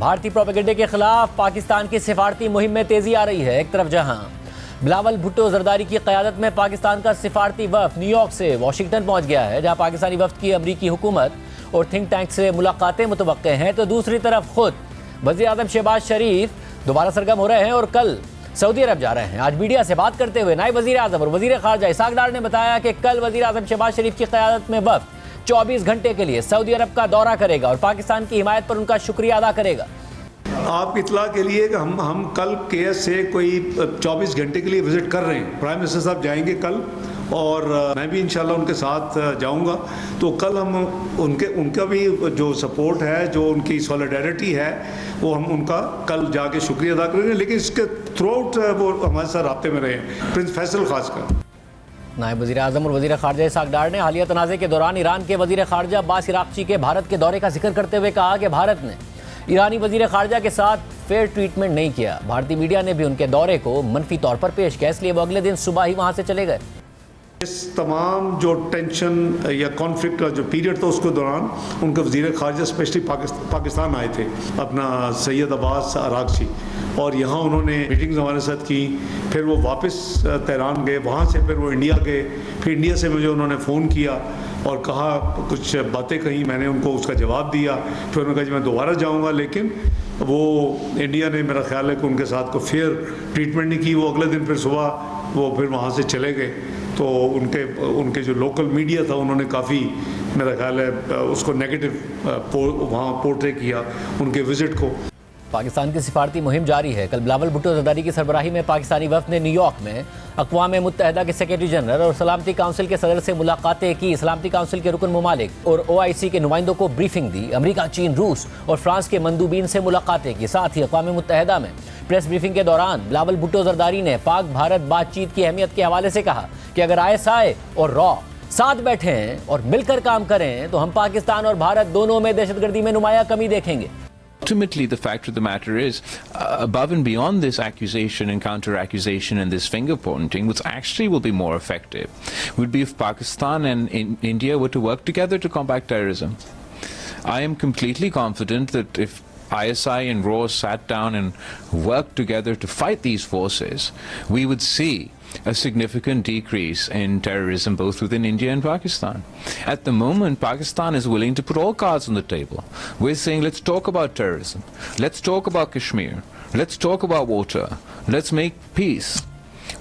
भारतीय प्रोपेगेंडे के खिलाफ पाकिस्तान की सिफारती मुहिम में तेजी आ रही है। एक तरफ जहां बिलावल भुट्टो जरदारी की क़यादत में पाकिस्तान का सिफारती वफ़द न्यूयॉर्क से वाशिंगटन पहुंच गया है, जहां पाकिस्तानी वफ़द की अमरीकी हुकूमत और थिंक टैंक से मुलाकातें मुतवक्के हैं, तो दूसरी तरफ खुद वज़ीर आज़म शहबाज शरीफ दोबारा सरगर्म हो रहे हैं और कल सऊदी अरब जा रहे हैं। आज मीडिया से बात करते हुए नायब वज़ीर आज़म और वज़ीर ख़ारजा इसहाक़ डार ने बताया कि कल वज़ीर आज़म शहबाज शरीफ की क़यादत में वफ़द 24 घंटे के लिए सऊदी अरब का दौरा करेगा और पाकिस्तान की हिमायत पर उनका शुक्रिया अदा करेगा। आप इतला के लिए कि हम कल केएस से कोई 24 घंटे के लिए विजिट कर रहे हैं। प्राइम मिनिस्टर साहब जाएंगे कल और मैं भी इंशाल्लाह उनके साथ जाऊंगा। तो कल हम उनका भी जो सपोर्ट है, जो उनकी सॉलिडारिटी है, वो हम उनका कल जाके शुक्रिया अदा करेंगे। लेकिन इसके थ्रू आउट वो हमारे साथ राब्ते में रहे हैं, प्रिंस फैसल खासकर। नायब वज़ीर आज़म और वज़ीर ख़ारजा इसहाक़ डार ने हालिया तनाज़े के दौरान ईरान के वज़ीर ख़ारजा अब्बास इराक़ची के भारत के दौरे का जिक्र करते हुए कहा कि भारत ने ईरानी वज़ीर ख़ारजा के साथ फेयर ट्रीटमेंट नहीं किया। भारतीय मीडिया ने भी उनके दौरे को मनफी तौर पर पेश किया, इसलिए वो अगले दिन सुबह ही वहाँ से चले गए। इस तमाम जो टेंशन या कॉन्फ्लिक्ट का जो पीरियड था उसके दौरान उनके वज़ीर ख़ारजा स्पेशली पाकिस्तान आए थे, अपना सैयद अब्बास इराक़ची, और यहाँ उन्होंने मीटिंग्स हमारे साथ की। फिर वो वापस तेहरान गए, वहाँ से फिर वो इंडिया गए। फिर इंडिया से मुझे उन्होंने फ़ोन किया और कहा, कुछ बातें कही, मैंने उनको उसका जवाब दिया। फिर उन्होंने कहा जी मैं दोबारा जाऊँगा, लेकिन वो इंडिया ने मेरा ख्याल है कि उनके साथ को फेयर ट्रीटमेंट नहीं की। वो अगले दिन फिर सुबह वो फिर वहाँ से चले गए। तो उनके जो लोकल मीडिया था उन्होंने काफ़ी मेरा ख्याल है उसको नेगेटिव वहाँ पोर्ट्रे किया उनके विज़िट को। पाकिस्तान की सिफारती मुहिम जारी है। कल बिलावल भुट्टो जरदारी की सरबराही में पाकिस्तानी वफ़द ने न्यूयॉर्क में अक़वाम मुत्तहिदा के सेक्रेटरी जनरल और सलामती काउंसिल के सदर से मुलाकातें की। सलामती काउंसिल के रुकन ममालिक और OIC के नुमाइंदों को ब्रीफिंग दी। अमरीका, चीन, रूस और फ्रांस के मंदूबीन से मुलाकातें की। साथ ही अक़वाम मुत्तहिदा में प्रेस ब्रीफिंग के दौरान बिलावल भुट्टो जरदारी ने पाक भारत बातचीत की अहमियत के हवाले से कहा कि अगर ISI और रॉ साथ बैठे हैं और मिलकर काम करें तो हम पाकिस्तान और भारत दोनों में दहशतगर्दी में नुमाया कमी देखेंगे। Ultimately, the fact of the matter is, above and beyond this accusation and counter-accusation and this finger-pointing, which actually will be more effective, would be if Pakistan and India were to work together to combat terrorism. I am completely confident that if ISI and RAW sat down and worked together to fight these forces, we would see a significant decrease in terrorism both within India and Pakistan. At the moment, Pakistan is willing to put all cards on the table. We're saying, let's talk about terrorism, let's talk about Kashmir, let's talk about water, let's make peace.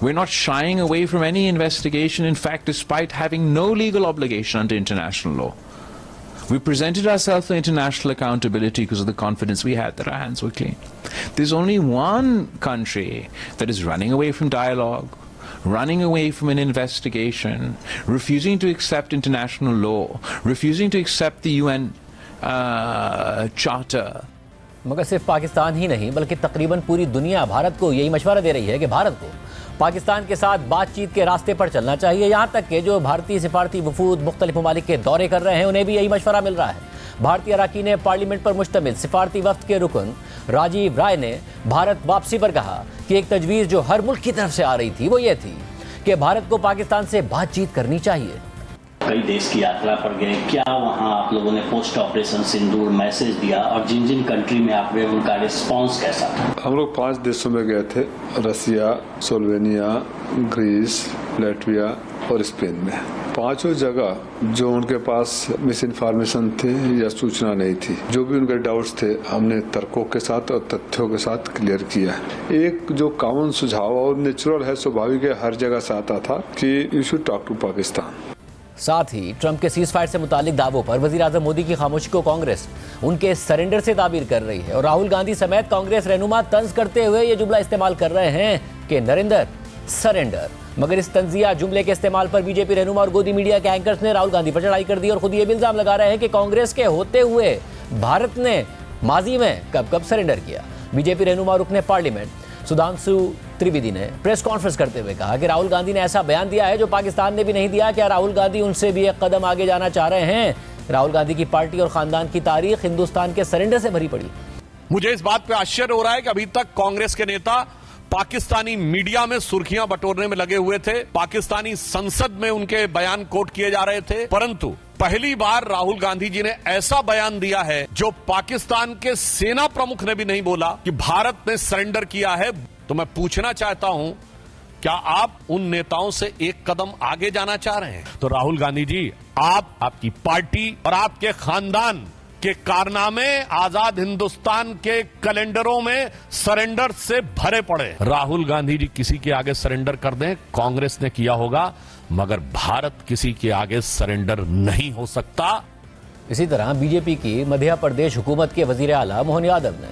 We're not shying away from any investigation, in fact, despite having no legal obligation under international law. We presented ourselves for international accountability because of the confidence we had that our hands were clean. There's only one country that is running away from dialogue, running away from an investigation, refusing to accept international law, refusing to accept the UN charter. मगर सिर्फ पाकिस्तान ही नहीं बल्कि तकरीबन पूरी दुनिया भारत को यही मशवरा दे रही है कि भारत को पाकिस्तान के साथ बातचीत के रास्ते पर चलना चाहिए। यहाँ तक कि जो भारतीय सिफारती वफूद मुख्तलिफ ममालिक के दौरे कर रहे हैं उन्हें भी यही मशवरा मिल रहा है। भारतीय अरकान पार्लियामेंट पर मुश्तमिल सिफारती वफ्द के रुकन राजीव राय ने भारत वापसी पर कहा कि एक तजवीज़ जो हर मुल्क की तरफ से आ रही थी वो ये थी कि भारत को पाकिस्तान से बातचीत करनी चाहिए। कई देश की यात्रा पर गए, क्या वहां आप लोगों ने पोस्ट ऑपरेशन सिंदूर मैसेज दिया और जिन जिन कंट्री में आप गए उनका रिस्पांस कैसा था? हम लोग 5 देशों में गए थे, रसिया, स्लोवेनिया, ग्रीस, लातविया और स्पेन में। 5 जगह जो उनके पास मिस इन्फॉर्मेशन थी या सूचना नहीं थी, जो भी उनके डाउट्स थे हमने तर्कों के साथ और तथ्यों के साथ क्लियर किया। एक जो कॉमन सुझाव और नेचुरल है, स्वाभाविक है, हर जगह से आता था कि you should talk to Pakistan. साथ ही ट्रंप के सीज फायर से मुतालिक दावों पर वज़ीर आज़म मोदी की खामोशी को कांग्रेस उनके सरेंडर से ताबीर कर रही है और राहुल गांधी समेत कांग्रेस रहनुमा तंज करते हुए ये जुमला इस्तेमाल कर रहे हैं कि नरेंद्र सरेंडर। मगर इस तंजिया जुमले के इस्तेमाल पर बीजेपी रहनुमा और गोदी मीडिया के एंकर्स ने राहुल गांधी पर चढ़ाई कर दी और खुद ये भी इल्जाम लगा रहे हैं कि कांग्रेस के होते हुए भारत ने माजी में कब सरेंडर किया। बीजेपी रहनुमा रुकने पार्लियामेंट सुधांशु त्रिवेदी ने प्रेस कॉन्फ्रेंस करते हुए कहा कि राहुल गांधी ने ऐसा बयान दिया है जो पाकिस्तान ने भी नहीं दिया। क्या राहुल गांधी उनसे भी एक कदम आगे जाना चाह रहे हैं? राहुल गांधी की पार्टी और खानदान की तारीख हिंदुस्तान के सरेंडर से भरी पड़ी। मुझे इस बात पे आश्चर्य हो रहा है कि अभी तक कांग्रेस के नेता पाकिस्तानी मीडिया में सुर्खियां बटोरने में लगे हुए थे, पाकिस्तानी संसद में उनके बयान कोट किए जा रहे थे, परंतु पहली बार राहुल गांधी जी ने ऐसा बयान दिया है जो पाकिस्तान के सेना प्रमुख ने भी नहीं बोला कि भारत ने सरेंडर किया है। तो मैं पूछना चाहता हूं, क्या आप उन नेताओं से एक कदम आगे जाना चाह रहे हैं? तो राहुल गांधी जी, आप, आपकी पार्टी और आपके खानदान के कारनामे आजाद हिंदुस्तान के कैलेंडरों में सरेंडर से भरे पड़े। राहुल गांधी जी किसी के आगे सरेंडर कर दें, कांग्रेस ने किया होगा, मगर भारत किसी के आगे सरेंडर नहीं हो सकता। इसी तरह बीजेपी की मध्य प्रदेश हुकूमत के वजीर आला मोहन यादव ने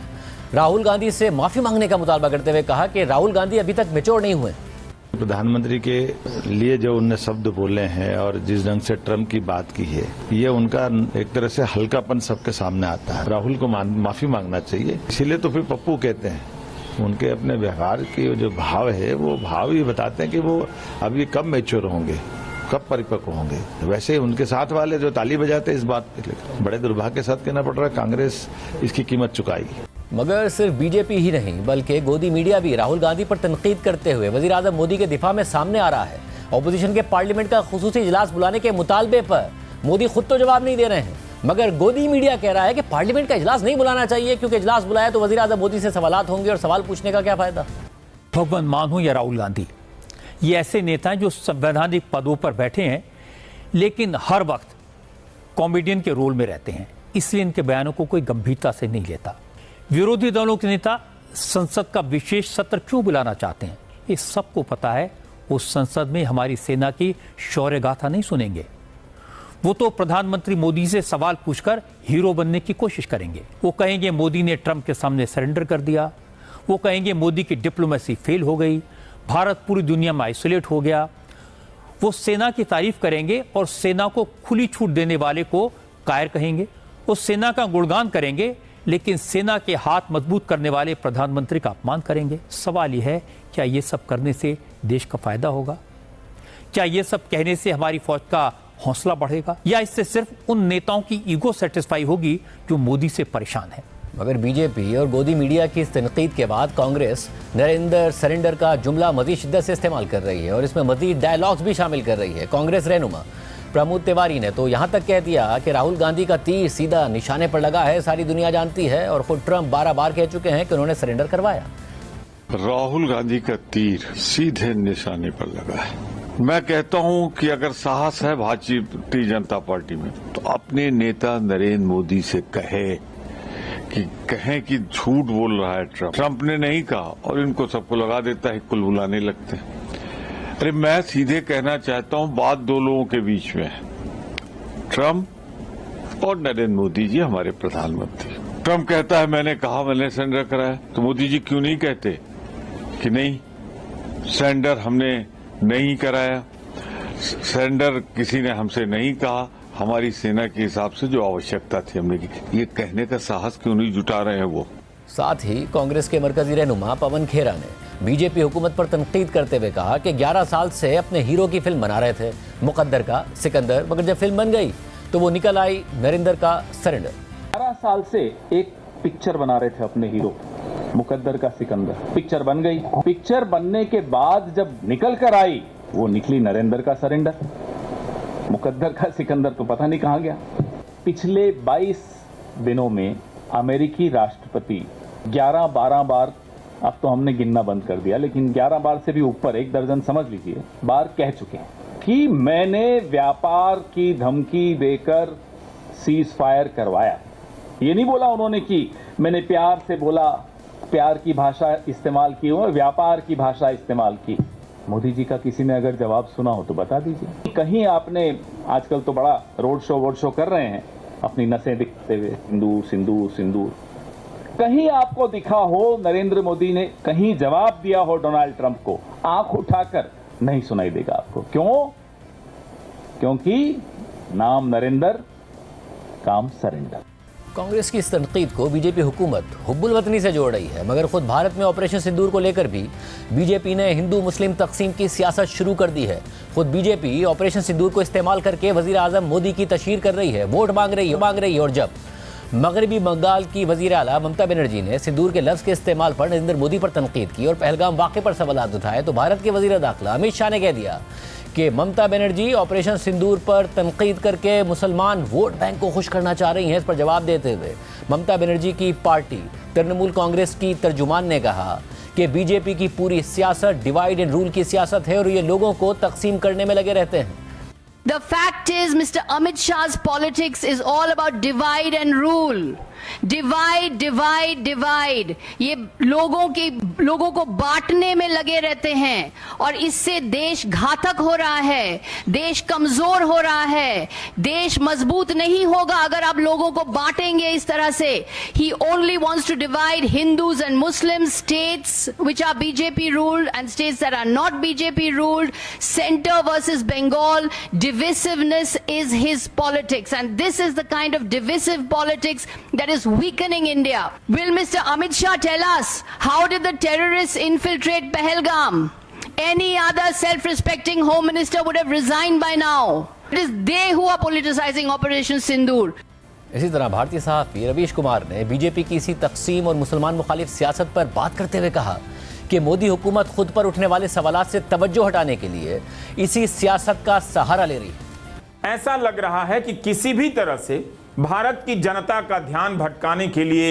राहुल गांधी से माफी मांगने का मुतालबा करते हुए कहा कि राहुल गांधी अभी तक मैच्योर नहीं हुए। प्रधानमंत्री के लिए जो उनने शब्द बोले हैं और जिस ढंग से ट्रम्प की बात की है, ये उनका एक तरह से हल्कापन सबके सामने आता है। राहुल को माफी मांगना चाहिए। इसीलिए तो फिर पप्पू कहते हैं, उनके अपने व्यवहार के जो भाव है वो भाव ही बताते हैं कि वो अभी कब मैच्योर होंगे, कब परिपक्व होंगे। वैसे उनके साथ वाले जो ताली बजाते इस बात के लिए बड़े दुर्भाग्य के साथ कहना पड़ रहा है, कांग्रेस इसकी कीमत चुकाएगी। मगर सिर्फ बीजेपी ही नहीं बल्कि गोदी मीडिया भी राहुल गांधी पर तनकीद करते हुए वजीर आजम मोदी के दिफा में सामने आ रहा है। ऑपोजिशन के पार्लियामेंट का खुसूसी इजलास बुलाने के मुतालबे पर मोदी खुद तो जवाब नहीं दे रहे हैं, मगर गोदी मीडिया कह रहा है कि पार्लियामेंट का इजलास नहीं बुलाना चाहिए क्योंकि इजलास बुलाया तो वजीर आजम मोदी से सवालात होंगे और सवाल पूछने का क्या फायदा। भगवंत मान हो या राहुल गांधी, ये ऐसे नेता हैं जो संवैधानिक पदों पर बैठे हैं लेकिन हर वक्त कॉमेडियन के रोल में रहते हैं, इसलिए इनके बयानों को कोई गंभीरता से नहीं लेता। विरोधी दलों के नेता संसद का विशेष सत्र क्यों बुलाना चाहते हैं, ये सबको पता है। उस संसद में हमारी सेना की शौर्य गाथा नहीं सुनेंगे, वो तो प्रधानमंत्री मोदी से सवाल पूछकर हीरो बनने की कोशिश करेंगे। वो कहेंगे मोदी ने ट्रंप के सामने सरेंडर कर दिया, वो कहेंगे मोदी की डिप्लोमेसी फेल हो गई, भारत पूरी दुनिया में आइसोलेट हो गया। वो सेना की तारीफ करेंगे और सेना को खुली छूट देने वाले को कायर कहेंगे। वो सेना का गुणगान करेंगे लेकिन सेना के हाथ मजबूत करने वाले प्रधानमंत्री का अपमान करेंगे। सवाल यह है, क्या ये सब करने से देश का फायदा होगा? क्या ये सब कहने से हमारी फौज का हौसला बढ़ेगा, या इससे सिर्फ उन नेताओं की ईगो सेटिस्फाई होगी जो मोदी से परेशान है? मगर बीजेपी और गोदी मीडिया की इस तनकीद के बाद कांग्रेस नरेंद्र सरेंडर का जुमला मजीद शिद्दत से इस्तेमाल कर रही है और इसमें मजीद डायलॉग्स भी शामिल कर रही है। कांग्रेस रहनुमा प्रमोद तिवारी ने तो यहाँ तक कह दिया कि राहुल गांधी का तीर सीधा निशाने पर लगा है, सारी दुनिया जानती है, और खुद ट्रंप 12 बार कह चुके हैं कि उन्होंने सरेंडर करवाया। राहुल गांधी का तीर सीधे निशाने पर लगा है। मैं कहता हूं कि अगर साहस है भारतीय जनता पार्टी में तो अपने नेता नरेंद्र मोदी से कहें कि झूठ बोल रहा है ट्रंप। ट्रंप ने नहीं कहा और इनको सबको लगा देता है, कुल बुलाने लगते हैं। अरे मैं सीधे कहना चाहता हूं, बात दो लोगों के बीच में है, ट्रंप और नरेंद्र मोदी जी हमारे प्रधानमंत्री। ट्रंप कहता है मैंने कहा, मैंने सरेंडर कराया, तो मोदी जी क्यों नहीं कहते कि नहीं सरेंडर हमने नहीं कराया, सरेंडर किसी ने हमसे नहीं कहा, हमारी सेना के हिसाब से जो आवश्यकता थी हमने की। ये कहने का साहस क्यों नहीं जुटा रहे हैं वो? साथ ही कांग्रेस के मरकजी रहनुमा पवन खेरा ने बीजेपी हुकूमत पर तनकीद करते हुए कहा कि 11 साल से अपने हीरो की फिल्म बना रहे थे, मुकद्दर का सिकंदर, मगर जब फिल्म बन गई तो वो निकल आई नरेंद्र का सरेंडर। 11 साल से एक पिक्चर बना रहे थे अपने हीरो, मुकद्दर का सिकंदर। पिक्चर बन गई, पिक्चर बनने के बाद जब निकल कर आई वो निकली नरेंद्र का सरेंडर। मुकद्दर का सिकंदर तो पता नहीं कहां गया। पिछले 22 दिनों में अमेरिकी राष्ट्रपति 11-12 बार, अब तो हमने गिनना बंद कर दिया, लेकिन 11 बार से भी ऊपर, 1 दर्जन समझ लीजिए, बार कह चुके हैं कि मैंने व्यापार की धमकी देकर सीज फायर करवाया। ये नहीं बोला उन्होंने कि मैंने प्यार से बोला, प्यार की भाषा इस्तेमाल की और व्यापार की भाषा इस्तेमाल की। मोदी जी का किसी ने अगर जवाब सुना हो तो बता दीजिए। कहीं आपने, आजकल तो बड़ा रोड शो कर रहे हैं अपनी नसें दिखते हुए, सिंदूर सिंदूर सिंदूर, कहीं आपको दिखा हो नरेंद्र मोदी ने कहीं जवाब दिया हो डोनाल्ड ट्रंप को? आंख उठाकर नहीं सुनाई देगा आपको। क्यों? क्योंकि नाम नरेंद्र, काम सरेंडर। कांग्रेस की इस तनकीद को बीजेपी हुकूमत हुब्बुल वतनी से जोड़ रही है, मगर खुद भारत में ऑपरेशन सिंदूर को लेकर भी बीजेपी ने हिंदू मुस्लिम तकसीम की सियासत शुरू कर दी है। खुद बीजेपी ऑपरेशन सिंदूर को इस्तेमाल करके वजीर आजम मोदी की तशहीर कर रही है, वोट मांग रही है। और जब मगरबी बंगाल की वजीर आला ममता बनर्जी ने सिंदूर के लफ्ज़ के इस्तेमाल पर नरेंद्र मोदी पर तनकीद की और पहलगाम वाक़े पर सवाल उठाए, तो भारत के वजीर दाखिला अमित शाह ने कह दिया कि ममता बनर्जी ऑपरेशन सिंदूर पर तनकीद करके मुसलमान वोट बैंक को खुश करना चाह रही हैं। इस पर जवाब देते हुए ममता बनर्जी की पार्टी तृणमूल कांग्रेस की तर्जुमान ने कहा कि बीजेपी की पूरी सियासत डिवाइड एंड रूल की सियासत है और ये लोगों को तकसीम करने में लगे रहते हैं। The fact is, Mr. Amit Shah's politics is all about divide and rule. Divide divide divide, ये लोगों को बांटने में लगे रहते हैं और इससे देश घातक हो रहा है, देश कमजोर हो रहा है, देश मजबूत नहीं होगा अगर आप लोगों को बांटेंगे इस तरह से। He only wants to divide Hindus and Muslims, states which are BJP ruled and states that are not BJP ruled, center versus Bengal. Divisiveness is his politics, and this is the kind of divisive politics that is weakening India. Will Mr. Amit Shah tell us how did the terrorists infiltrate Pahalgam? Any other self-respecting home minister would have resigned by now. It is they who are politicizing Operation Sindoor. इसी तरह भारतीय सहाफ़ी रवीश कुमार ने BJP की इसी तकसीम और मुसलमान मुखालिफ सियासत पर बात करते हुए कहा कि मोदी हुकूमत खुद पर उठने वाले सवालात से तवज्जो हटाने के लिए इसी सियासत का सहारा ले रही है। ऐसा लग रहा है कि किसी भी तरह से भारत की जनता का ध्यान भटकाने के लिए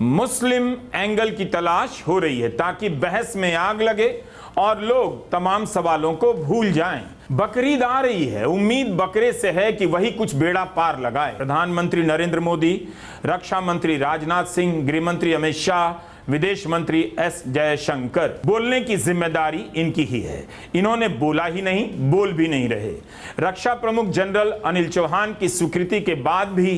मुस्लिम एंगल की तलाश हो रही है ताकि बहस में आग लगे और लोग तमाम सवालों को भूल जाएं। बकरीद आ रही है, उम्मीद बकरे से है कि वही कुछ बेड़ा पार लगाए। प्रधानमंत्री नरेंद्र मोदी, रक्षा मंत्री राजनाथ सिंह, गृह मंत्री अमित शाह, विदेश मंत्री एस जयशंकर, बोलने की जिम्मेदारी इनकी ही है। इन्होंने बोला ही नहीं, बोल भी नहीं रहे। रक्षा प्रमुख जनरल अनिल चौहान की स्वीकृति के बाद भी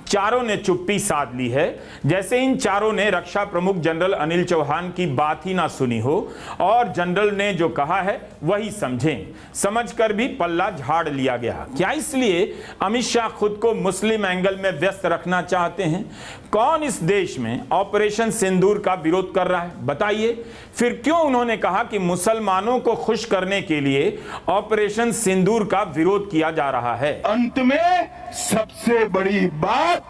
चारों ने चुप्पी साध ली है, जैसे इन चारों ने रक्षा प्रमुख जनरल अनिल चौहान की बात ही ना सुनी हो और जनरल ने जो कहा है वही समझें। समझकर भी पल्ला झाड़ लिया गया। क्या इसलिए अमित शाह खुद को मुस्लिम एंगल में व्यस्त रखना चाहते हैं? कौन इस देश में ऑपरेशन सिंदूर का विरोध कर रहा है, बताइए। फिर क्यों उन्होंने कहा कि मुसलमानों को खुश करने के लिए ऑपरेशन सिंदूर का विरोध किया जा रहा है? अंत में सबसे बड़ी बात,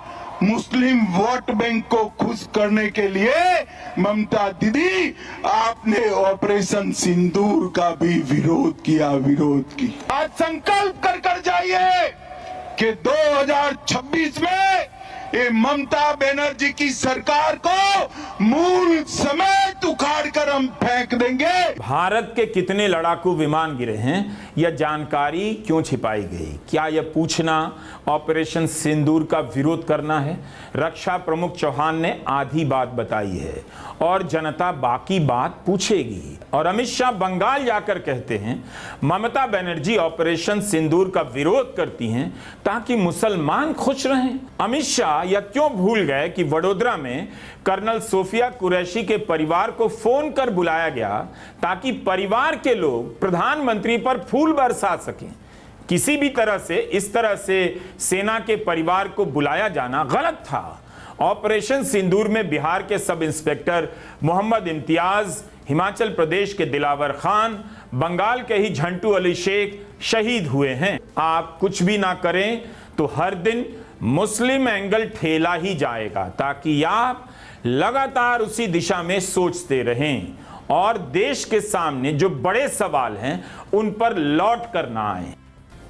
मुस्लिम वोट बैंक को खुश करने के लिए ममता दीदी आपने ऑपरेशन सिंदूर का भी विरोध किया। आज संकल्प कर जाइए कि 2026 में ये ममता बनर्जी की सरकार को मूल समेत उखाड़ कर हम फेंक देंगे। भारत के कितने लड़ाकू विमान गिरे हैं, यह जानकारी क्यों छिपाई गई? क्या यह पूछना ऑपरेशन सिंदूर का विरोध करना है? रक्षा प्रमुख चौहान ने आधी बात बताई है और जनता बाकी बात पूछेगी। और अमित शाह बंगाल जाकर कहते हैं ममता बनर्जी ऑपरेशन सिंदूर का विरोध करती हैं ताकि मुसलमान खुश रहें। अमित शाह यह क्यों भूल गए कि वडोदरा में कर्नल सोफिया कुरैशी के परिवार को फोन कर बुलाया गया ताकि परिवार के लोग प्रधानमंत्री पर फूल बरसा सकें? किसी भी तरह से इस तरह से सेना के परिवार को बुलाया जाना गलत था। ऑपरेशन सिंदूर में बिहार के सब इंस्पेक्टर मोहम्मद इम्तियाज, हिमाचल प्रदेश के दिलावर खान, बंगाल के ही झंटू अली शेख शहीद हुए हैं। आप कुछ भी ना करें तो हर दिन मुस्लिम एंगल ठेला ही जाएगा ताकि आप लगातार उसी दिशा में सोचते रहें और देश के सामने जो बड़े सवाल हैं उन पर लौट कर ना आए।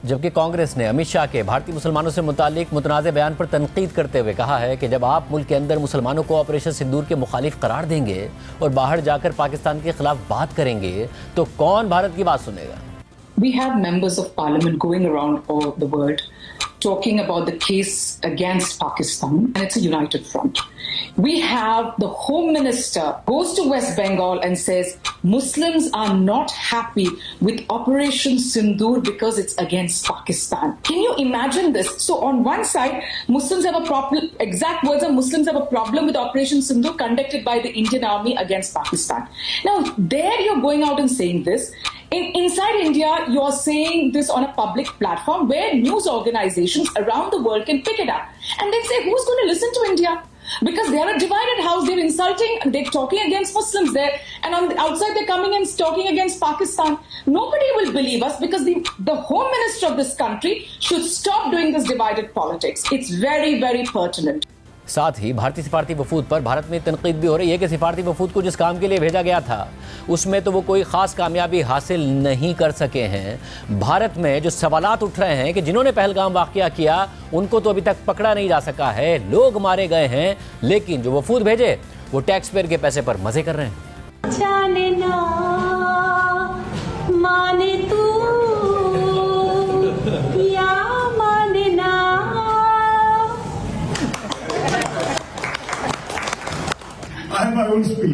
जबकि कांग्रेस ने अमित शाह के भारतीय मुसलमानों से मुतालिक मुतनाज़ बयान पर तनकीद करते हुए कहा है कि जब आप मुल्क के अंदर मुसलमानों को ऑपरेशन सिंदूर के मुखालिफ करार देंगे और बाहर जाकर पाकिस्तान के खिलाफ बात करेंगे तो कौन भारत की बात सुनेगा? We have members of parliament going around all the world talking about the case against Pakistan, and it's a united front. We have the Home Minister goes to West Bengal and says Muslims are not happy with Operation Sindoor because it's against Pakistan. Can you imagine this? So on one side, Muslims have a problem, exact words are Muslims have a problem with Operation Sindoor conducted by the Indian Army against Pakistan. Now there you're going out and saying this. Inside India, you're saying this on a public platform where news organizations around the world can pick it up and then say, who's going to listen to India? Because they're a divided house, they're insulting, they're talking against Muslims there, and on the outside they're coming and talking against Pakistan. Nobody will believe us because the Home Minister of this country should stop doing this divided politics. It's very, very pertinent. साथ ही भारतीय सिफारती वफूद पर भारत में तनकीद भी हो रही है कि सिफारती वफूद को जिस काम के लिए भेजा गया था उसमें तो वो कोई खास कामयाबी हासिल नहीं कर सके हैं। भारत में जो सवालात उठ रहे हैं कि जिन्होंने पहलगाम वाक़या किया उनको तो अभी तक पकड़ा नहीं जा सका है, लोग मारे गए हैं, लेकिन जो वफूद भेजे वो टैक्स पेयर के पैसे पर मजे कर रहे हैं। माने तू या माने ना। I have my own speed.